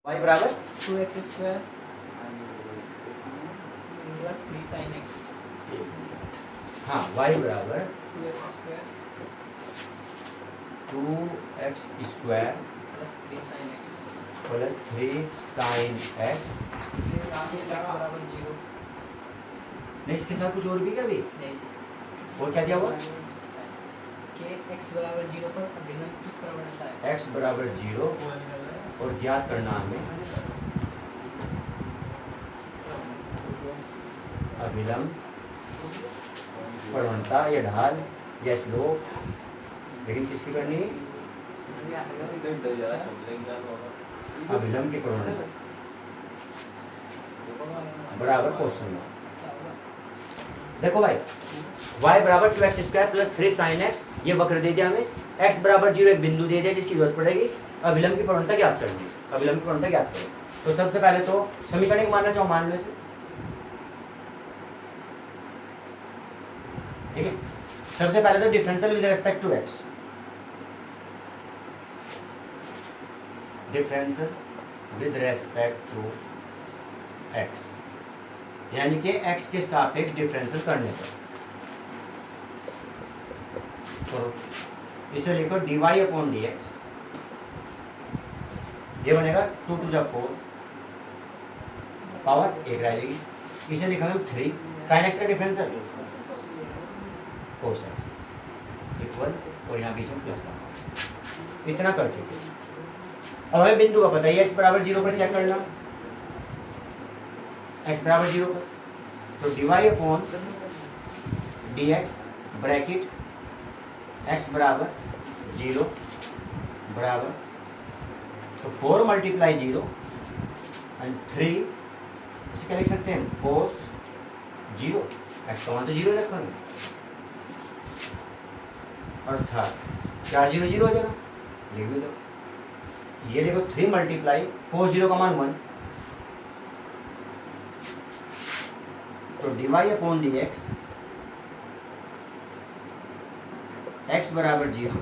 y बराबर 2x square plus 3 sin x। हाँ y बराबर 2x square 2x square plus 3 sin x। Plus 3 sine x। फिर x बराबर 0। नहीं इसके साथ कुछ और भी क्या भी नहीं और क्या दिया हुआ कि x बराबर 0 पर अभिलंब की प्रवणता है। x बराबर 0 और ज्ञात करना हमें अभिलंब प्रवणता या ढाल या स्लोप, लेकिन किसकी करनी है अभिलंब की प्रवणता बराबर क्वेश्चन में। देखो भाई y बराबर 2x square plus 3 sine x, ये वक्र दे दिया हमें। x बराबर 0 एक बिंदु दे दिया जिसकी जरूरत पड़ेगी अभिलंब की प्रवणता ज्ञात करनी है। अभिलंब की प्रवणता ज्ञात करो। तो सबसे पहले तो समीकरण को मानना चाहो मान लो इसे, ठीक है। सबसे पहले तो differential with respect to x, differential with respect to x, यानी कि x के सापेक्ष डिफरेंशियल करने पर करो। इसे लिखो dy अपॉन dx, ये बनेगा 2 टू जा 4 पावर 1 रहेगी। इसे लिखा हम 3 sin x का डिफरेंशियल cos x इक्वल, और यहाँ बीच में प्लस का, इतना कर चुके। अब हमें बिंदु का पता है x बराबर 0 पर चेक करना, x बराबर 0 पर, तो dy upon dx bracket x बराबर 0 बराबर, तो 4 मल्टीप्लाई 0 एंड 3, इसे क्या लिख सकते हैं cos 0, x का मान तो 0 रखा है, अर्थात 4 0 0 हो जाएगा, लिख भी दो। ये देखो 3 मल्टीप्लाई cos 0 का मान 1, तो dy अपॉन dx x बराबर 0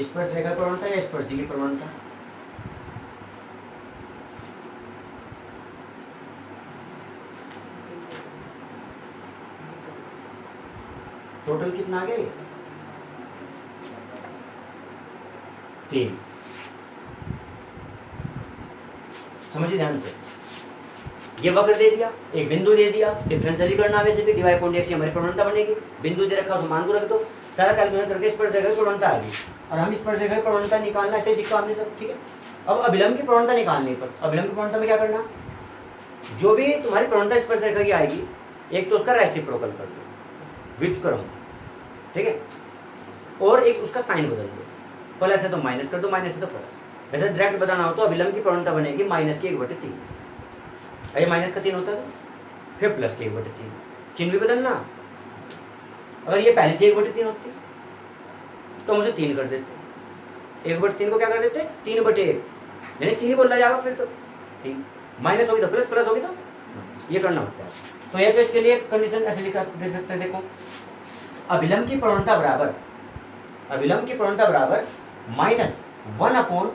स्पर्श रेखा प्रवणता या स्पर्शी की प्रवणता, टोटल कितना आ गया 3। समझिए ध्यान से, ये वक्र दे दिया, एक बिंदु दे दिया, डिफरेंशियल करना वैसे भी dy अपॉन dx हमारी प्रवणता बनेगी। बिंदु दे रखा उसको मान को रख दो, सारा कैलकुलेट करके स्पर्श रेखा की प्रवणता आ गई, और हम स्पर्श रेखा की प्रवणता निकालना ऐसे सीखा हमने सब, ठीक है। अब अभिलंब की प्रवणता निकालने पर, अभिलंब की प्रवणता में क्या करना, जो भी तुम्हारी प्रवणता स्पर्श रेखा की आएगी, एक तो उसका रेसिप्रोकल कर दो व्युत्क्रम, ठीक है, और एक उसका साइन बदल दो, प्लस है तो माइनस कर दो, माइनस है तो प्लस। वैसे डायरेक्ट बताना हो तो अभिलंब की प्रवणता बनेगी माइनस की 1/3, ये माइनस का 3 होता है फिर प्लस की 1/3, चिन्ह भी बदलना। अगर ये पहले से 1/3 होती तो हम उसे 3 कर देते, 1/3 को क्या कर देते 3/1, यानी 3 ही बोला जाएगा फिर तो 3, माइनस होगी तो प्लस, प्लस होगी तो ये करना होता है। तो ये तो इसके लिए कंडीशन ऐसे लिखा दे सकते हैं, देखो अभिलंब की प्रवणता बराबर, अभिलंब की प्रवणता बराबर -1 अपॉन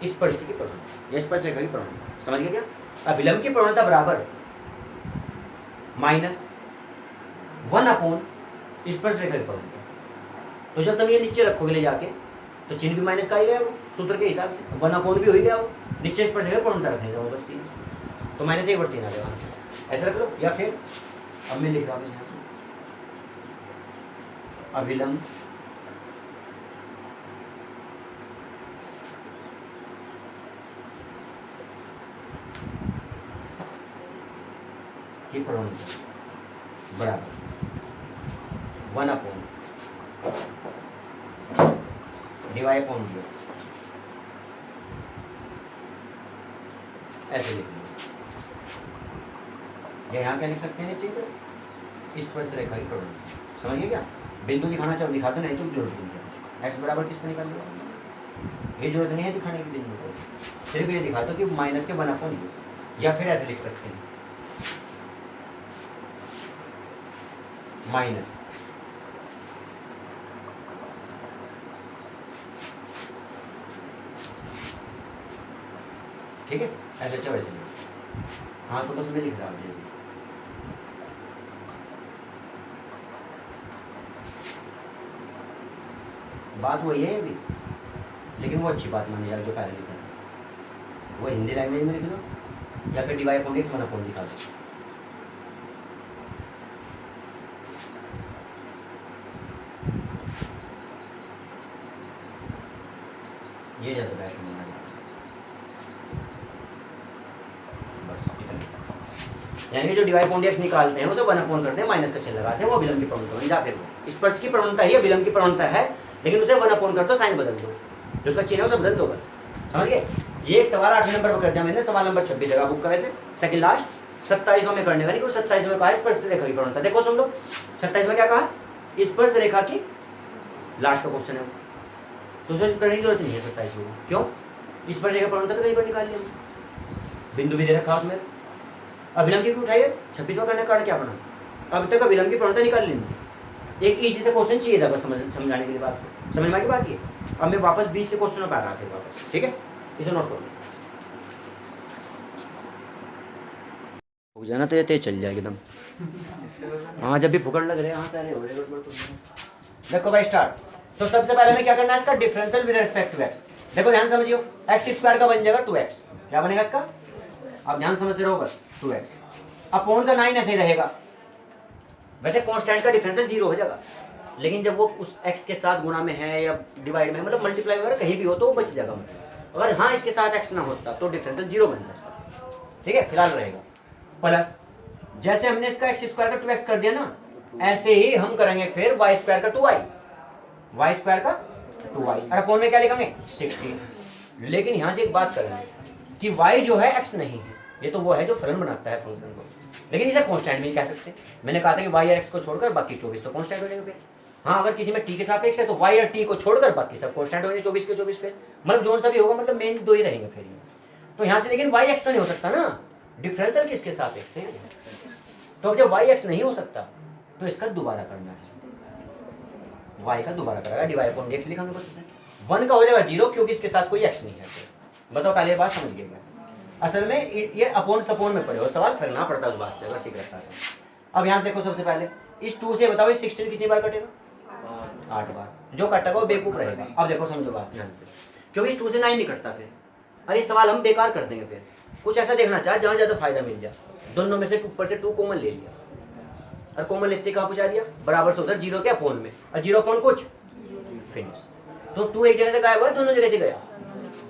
स्पर्शी की प्रवणता, स्पर्श रेखा की प्रवणता, समझ गए क्या। अभिलंब की प्रवणता बराबर -1 अपॉन स्पर्श रेखा की प्रवणता। तो जब तुम ये नीचे रखोगे ले जाके तो चिन्ह भी माइनस का ही गया वो सूत्र के हिसाब से, 1 अपॉन भी हो ही गया वो, नीचे स्पर्श रेखा की प्रवणता रखने का वो बस 3, तो -1/3 आ जाएगा, ऐसा रख लो। या फिर अब मैं लिख रहा हूँ यहाँ से अभिलंब की प्रवणता बराबर 1 अपॉन dy अपॉन dx, ऐसे लिख लो। या यहाँ क्या लिख सकते हैं नीचे स्पर्श रेखा की प्रवणता, समझ गए क्या। बिंदु दिखाना चाहो दिखा दो, नहीं तो जरूरत नहीं है। x बराबर किस पे निकाल लो, ये जरूरत नहीं है दिखाने की बिंदु को, सिर्फ ये दिखा दो कि माइनस के 1 अपॉन u, या फिर ऐसे लिख सकते हैं माइनस, ठीक है, ऐसे अच्छा वैसे नहीं। हाँ तो बस मैं लिख रहा हूँ ये। बात वही है अभी, लेकिन वो अच्छी बात मानी जाए जो पहले लिखा है, वो हिंदी लैंग्वेज में लिख लो या फिर dy अपॉन dx 1 अपॉन दिखा दो। ये ज़्यादा बेस्ट माना जाता है। बस इतना, यानी कि जो dy अपॉन dx निकालते हैं उसे 1 अपॉन करते हैं, माइनस का चिन्ह लगाते हैं, वो विलंब की प्रवणता बन, या फिर वो स्पर्श की प्रवणता ही विलंब की प्रवणता है, लेकिन उसे 1 अपॉन कर दो, साइन बदल दो, जो उसका चिन्ह है उसे बदल दो बस, समझ गए। ये एक सवाल 8 नंबर पर कर दिया मैंने, सवाल नंबर 26 जगह बुक का, वैसे सेकंड लास्ट 27वां में करने का नहीं, 27 में कहा स्पर्श रेखा की प्रवणता। देखो सुन लो 27 में क्या कहा, स्पर्श रेखा की, लास्ट का क्वेश्चन है, तो उसे करने की जरूरत नहीं है 27 में, क्यों, स्पर्श रेखा प्रवणता तो कहीं पर निकाल लिया, बिंदु भी दे रखा उसमें, अभिलंब की भी उठाइए, 26वां करने का कारण क्या बना, अब तक अभिलंब की प्रवणता निकाल लेंगे। एक इजी सा क्वेश्चन चाहिए था बस समझाने के लिए, बात समझ में आ गई बात ये। अब मैं वापस बीच के क्वेश्चनों पर आ रहा फिर वापस, ठीक है, इसे नोट करो, हो जाना तो ये तेज चल जाएगी एकदम। हाँ जब भी फुकड़ लग रहे हैं, हाँ सारे हो रहे। देखो भाई स्टार्ट, तो सबसे पहले हमें क्या करना है, इसका differential with respect to x. देखो ध्यान समझियो, एक्स स्क्वायर का बन जाएगा 2x, क्या बनेगा इसका, आप ध्यान समझते रहो बस, 2x अपॉन का 9 ऐसे ही रहेगा। वैसे कांस्टेंट का डिफरेंशियल 0 हो जाएगा, लेकिन जब वो उस x के साथ गुणा में है या डिवाइड में, मतलब मल्टीप्लाई वगैरह कहीं भी हो तो वो बच जाएगा, मतलब अगर हाँ इसके साथ x ना होता तो डिफरेंशियल 0 बनता इसका, ठीक है, फिलहाल रहेगा। प्लस जैसे हमने इसका एक्स स्क्वायर का 2x कर दिया ना, ऐसे ही हम करेंगे फिर वाई स्क्वायर का 2y, वाई स्क्वायर का 2y, और अपॉन में क्या लिखेंगे 16। लेकिन यहाँ से एक बात करेंगे कि y जो है x नहीं है, ये तो वो है जो फलन बनाता है फंक्शन को, लेकिन इसे कांस्टेंट भी नहीं कह सकते। मैंने कहा था कि y और x को छोड़कर बाकी 24 तो कांस्टेंट हो जाएंगे फिर। हाँ अगर किसी में t के सापेक्ष है तो y और t को छोड़कर बाकी सब कांस्टेंट हो जाएंगे 24 के 24 पे, मतलब जो सा भी होगा, मतलब मेन दो ही रहेंगे फिर ये। तो यहाँ से लेकिन y x तो नहीं हो सकता ना, डिफरेंशियल किसके सापेक्ष है, तो अब जब y x नहीं हो सकता तो इसका दोबारा करना है, y का दोबारा करेगा, dy अपॉन dx लिखेंगे बस उसे, 1 का हो जाएगा 0 क्योंकि इसके साथ कोई x नहीं है। बताओ पहले बात समझ गए, असल में ये अपॉन सपोन में पड़े हो सवाल, फरना पड़ता है उस बात से अगर सीख रखता है। अब यहाँ देखो सबसे पहले इस 2 से बताओ 16 कितनी बार कटेगा, 8 बार, जो कटेगा वो बेवकूफ रहेगा। अब देखो समझो बात ध्यान से, क्योंकि इस 2 से 9 नहीं कटता फिर, अरे सवाल हम बेकार कर देंगे फिर, कुछ ऐसा देखना चाहे जहाँ ज़्यादा फायदा मिल जाए, दोनों में से ऊपर से 2 कॉमन ले लिया, और कॉमन लेते कहाँ पहुँचा दिया, बराबर से उधर 0 के अपॉन में, और 0 अपॉन कुछ फिनिश, तो 2 एक जगह से गायब हुआ, दोनों जगह से गया,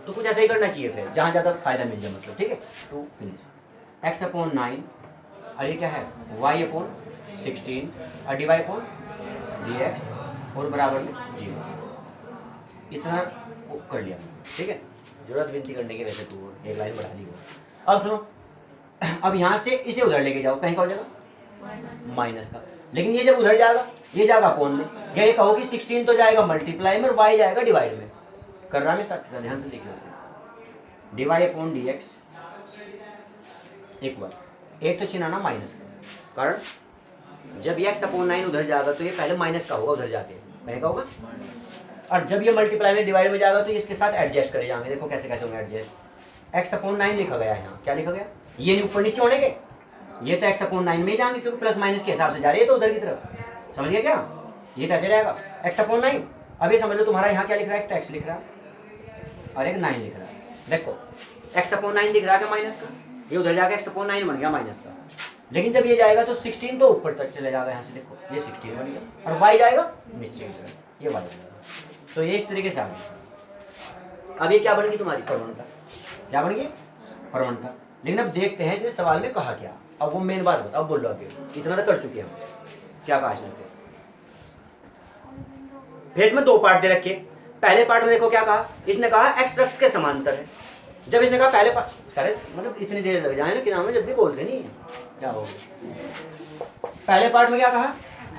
तो कुछ ऐसा ही करना चाहिए फिर जहाँ ज़्यादा फायदा मिल जाए, मतलब ठीक है। 2 फिनिश, एक्स अपॉन 9, और ये क्या है y अपॉन 16, और dy अपॉन dx, और बराबर में 0, इतना कर लिया, ठीक है, जरूरत विनती करने की, वैसे तो एक लाइन बढ़ा दी। अब सुनो, अब यहाँ से इसे उधर लेके जाओ, कहीं का हो जाएगा माइनस का, लेकिन ये जब उधर जाएगा ये जाएगा अपॉन में, या ये कहो कि 16 तो जाएगा मल्टीप्लाई में और y जाएगा डिवाइड में, कर रहा मैं साथ ध्यान से लिखिए, dy अपॉन dx एक बार, एक तो चिन्ह आना माइनस का, कारण जब ये x अपॉन 9 उधर जाएगा तो ये पहले माइनस का होगा उधर जाके, कहीं का होगा, और जब ये मल्टीप्लाई में डिवाइड में जाएगा तो इसके साथ एडजस्ट करे जाएंगे, देखो कैसे कैसे होंगे एडजस्ट। x अपॉन 9 लिखा गया है यहाँ, क्या लिखा गया, ये नहीं ऊपर नीचे होने के, ये तो x अपॉन 9 में ही जाएंगे क्योंकि प्लस माइनस के हिसाब से जा रही है तो उधर की तरफ, समझ गया क्या, ये कैसे रहेगा x अपॉन 9। अब ये समझ लो तुम्हारा यहाँ क्या लिख रहा है, एक तो x लिख रहा है और एक 9 लिख रहा है, देखो x अपॉन 9 दिख रहा है माइनस का, ये उधर जाकर x अपॉन 9 बन गया माइनस का, लेकिन जब ये जाएगा तो 16 तो ऊपर तक चले जाएगा, यहाँ से देखो ये 16 बन गया, और y जाएगा नीचे की तरफ, ये y जाएगा, तो ये इस तरीके से आ गया। अब ये क्या बन गई तुम्हारी प्रवणता, क्या बन गई प्रवणता। लेकिन अब देखते हैं इसने सवाल में कहा क्या, अब वो मेन बात बताओ, अब बोलो, अभी इतना तो कर चुके हैं, क्या कहा इसने फिर इसमें 2 पार्ट दे रखे। पहले पार्ट में देखो क्या कहा, इसने कहा x अक्ष के समांतर है। जब इसने कहा पहले पार्ट, सारे मतलब इतनी देर लग जाए ना कि नाम में जब भी बोलते नहीं क्या हो गया, पहले पार्ट में क्या कहा,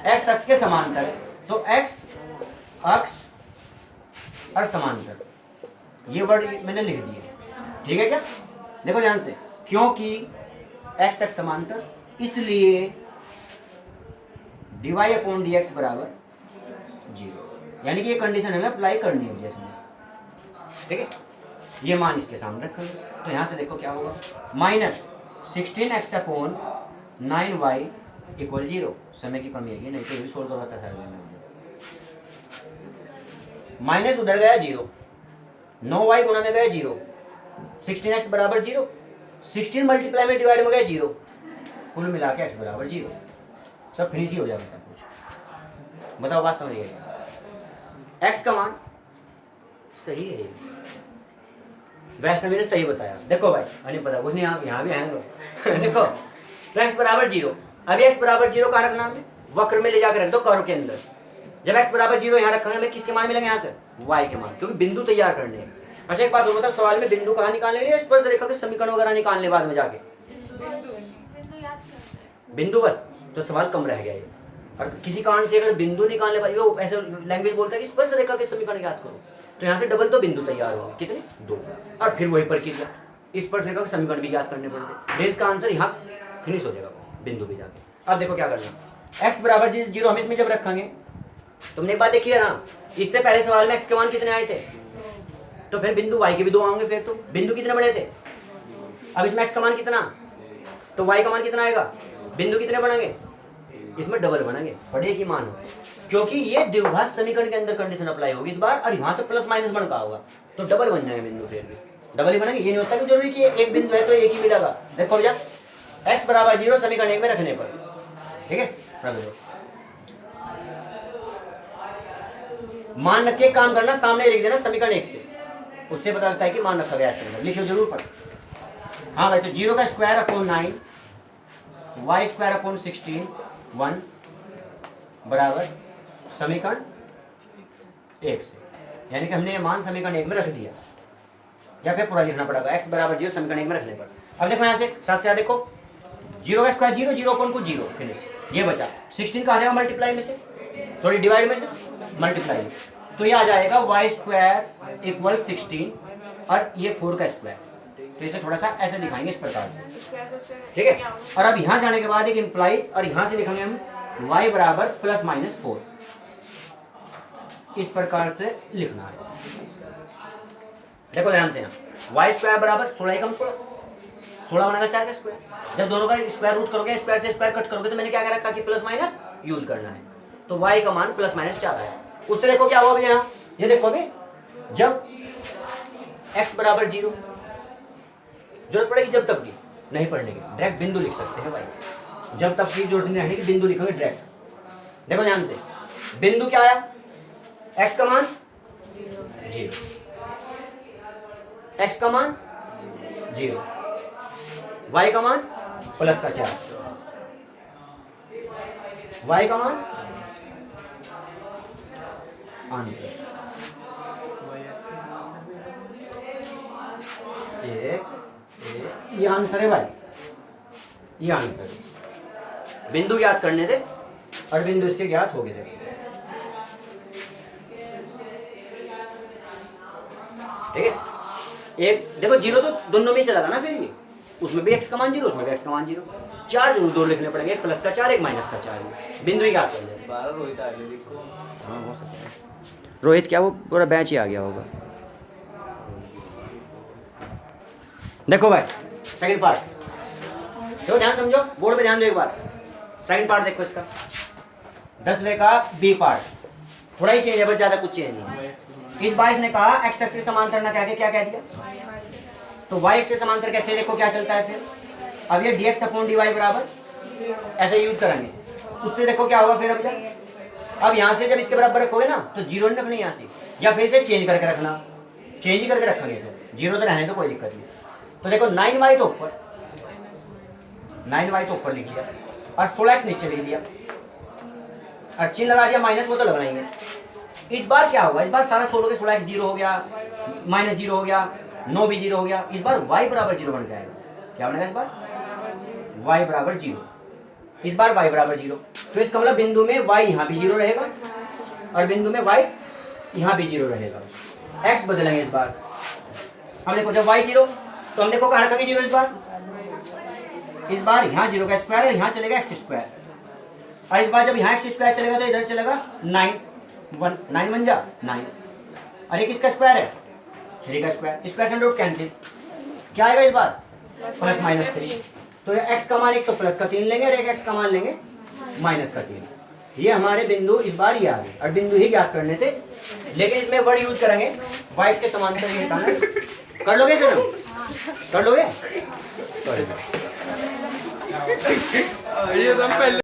x अक्ष के समांतर है, तो x अक्ष और समांतर, ये वर्ड मैंने लिख दिए, ठीक है क्या, देखो ध्यान से, क्योंकि x अक्ष समांतर इसलिए dy अपॉन dx बराबर 0, यानी कि ये कंडीशन हमें अप्लाई करनी है जैसे, ठीक है। ये मान इसके सामने रखेंगे तो यहाँ से देखो क्या होगा, -16x अपॉन 9y इक्वल 0। समय की कमी है, नहीं तो ये भी सोल्व करवाता था। माइनस उधर गया 0, 9y गुणा में गया 0, 16x बराबर 0, 16 मल्टीप्लाई में डिवाइड में गया 0, कुल मिला के x बराबर 0। सब फिनिश ही हो जाएगा सब कुछ। बताओ बात समझिएगा, x का मान सही है, वैष्णवी ने सही बताया। देखो भाई, नहीं पता कुछ नहीं, यहाँ भी हैं लोग देखो तो x बराबर 0, अभी x बराबर 0 कहाँ रखना हमें, वक्र में ले जाकर रख दो कर्व के अंदर। जब x बराबर 0 यहाँ रखेंगे हमें किसके मान मिलेंगे, यहाँ से y के मान, क्योंकि बिंदु तैयार करने हैं। अच्छा एक बात और बताओ, सवाल में बिंदु कहाँ निकालने के लिए, स्पर्श रेखा के समीकरण वगैरह निकालने बाद में जाके बिंदु, बस तो सवाल कम रह गया ये। और किसी कारण से अगर बिंदु निकालने बाद वो ऐसे लैंग्वेज बोलता है कि स्पर्श रेखा के समीकरण याद करो, तो यहाँ से डबल तो बिंदु तैयार होंगे, कितने 2, और फिर वही प्रक्रिया स्पर्श रेखा के समीकरण भी याद करने पड़ते। इसका आंसर यहाँ फिनिश हो जाएगा बस बिंदु भी जाके। अब देखो क्या करना, x बराबर 0 हम इसमें जब रखेंगे, तुमने एक बात देखी है ना, इससे पहले सवाल में x के मान कितने आए थे, तो फिर बिंदु y के भी 2 आएंगे, फिर तो बिंदु कितने बने थे। अब इसमें x का मान कितना, तो y का मान कितना आएगा, बिंदु कितने बनेंगे, इसमें डबल बनेंगे, बड़े की मान हो, क्योंकि ये द्विघात समीकरण के अंदर कंडीशन अप्लाई होगी इस बार, और यहाँ से प्लस माइनस बन का होगा तो डबल बन जाएंगे बिंदु, फिर भी डबल ही बनेंगे। ये नहीं होता कि जरूरी कि एक बिंदु है तो एक ही मिलेगा। देखो भैया x बराबर 0 समीकरण 1 में रखने पर, ठीक है, रख दो, मान रख के काम करना, सामने लिख देना समीकरण 1 से, उससे पता लगता है कि मान रखा गया है, लिखियो जरूर पर। हाँ भाई, तो 0 का square upon 9 y square upon 16 1 बराबर समीकरण 1 से, यानी कि हमने ये मान समीकरण 1 में रख दिया, या फिर पूरा लिखना पड़ेगा x बराबर 0 समीकरण 1 में रखने पर। अब देखो यहाँ से साथ क्या देखो, 0 का स्क्वायर 0, 0 अपॉन कुछ 0, फिनिश, ये बचा 16 का आ जाएगा मल्टीप्लाई में से, सॉरी डिवाइड में से मल्टीप्लाई, तो ये आ जाएगा y स्क्वायर इक्वल 16 और ये 4 का स्क्वायर, तो इसे थोड़ा सा ऐसे दिखाएंगे इस प्रकार से, ठीक है। और अब यहाँ जाने के बाद एक इंप्लाइज, और यहाँ से लिखेंगे हम y बराबर प्लस माइनस 4, इस प्रकार से लिखना है। देखो ध्यान से, यहाँ y स्क्वायर बराबर 16 कम 16 बनेगा 4 का स्क्वायर, जब दोनों का स्क्वायर रूट करोगे, स्क्वायर से स्क्वायर कट करोगे, तो मैंने क्या रखा कि प्लस माइनस यूज करना है, तो y का मान प्लस माइनस 4 आया। उससे देखो क्या हुआ यहाँ, ये देखो अभी जब x बराबर 0, जरूरत पड़ेगी जब तक की, नहीं पढ़ने की, डायरेक्ट बिंदु लिख सकते हैं भाई, जब तक की जरूरत नहीं रहने की, बिंदु लिखोगे डायरेक्ट। देखो ध्यान से, बिंदु क्या आया, x का मान 0, x का मान 0, y का मान प्लस का 4, y का मान आंसर ये आंसर है भाई, ये आंसर है। बिंदु याद करने थे और बिंदु इसके ज्ञात हो गए थे, ठीक है। एक देखो 0 तो दोनों में ही चला था ना, फिर ये उसमें भी x का मान 0, उसमें भी x का मान 0, 4 जरूर दो लिखने पड़ेंगे, एक प्लस का 4 एक माइनस का 4, बिंदु ही याद कर ले। 12 रोहित आगे लिखो, हाँ हो सकता है, रोहित क्या वो पूरा बैच ही आ गया होगा। देखो भाई सेकंड पार्ट, देखो ध्यान समझो, बोर्ड पे ध्यान दो एक बार, सेकंड पार्ट देखो इसका, 10वें का बी पार्ट, थोड़ा ही चेंज है बस, ज्यादा कुछ चेंज नहीं है। इस बार इसने कहा x एक्सिस समांतर ना क्या कह दिया, तो y एक्सिस समांतर कहते हैं, देखो क्या चलता है फिर, अब ये dx अपॉन dy बराबर ऐसे यूज करेंगे, उससे देखो क्या होगा फिर। अब यहाँ से जब इसके बराबर रखोगे ना, तो 0 नहीं रखना यहाँ से, या फिर इसे चेंज करके रखना, चेंज ही करके रखेंगे इसे, 0 तो रहने तो कोई दिक्कत नहीं। तो देखो 9y तो ऊपर, 9y तो ऊपर लिख लिया, और 16x नीचे लिख दिया, और चिन्ह लगा दिया माइनस, वो तो लगना ही है। इस बार क्या होगा, इस बार सारा 16 के 16x 0 हो गया, माइनस 0 हो गया, 9 भी 0 हो गया, इस बार y बराबर 0 बन जाएगा। क्या बनेगा इस बार, y बराबर 0, इस बार y बराबर 0, तो इसका मतलब बिंदु में y यहाँ भी 0 रहेगा, और बिंदु में y यहाँ भी 0 रहेगा, x बदलेंगे इस बार। अब देखो जब y 0, तो हम देखो कहाँ रखेंगे 0 इस बार यहाँ 0 का स्क्वायर है, यहाँ चलेगा x स्क्वायर, और इस बार जब यहाँ एक्स स्क्वायर चलेगा तो इधर चलेगा 9 बन जा 9, और एक इसका स्क्वायर है 3 का स्क्वायर, स्क्वायर से रूट कैंसिल, क्या आएगा इस बार प्लस माइनस 3। तो x का मान एक तो प्लस का 3 लेंगे और एक x का मान लेंगे माइनस का 3। ये हमारे बिंदु इस बार ये आ गए, और बिंदु ही ज्ञात करने थे, लेकिन इसमें वर्ड यूज करेंगे y के समांतर ये निकालना। कर लोगे इसे तुम? कर लोगे? ये तो हम पहले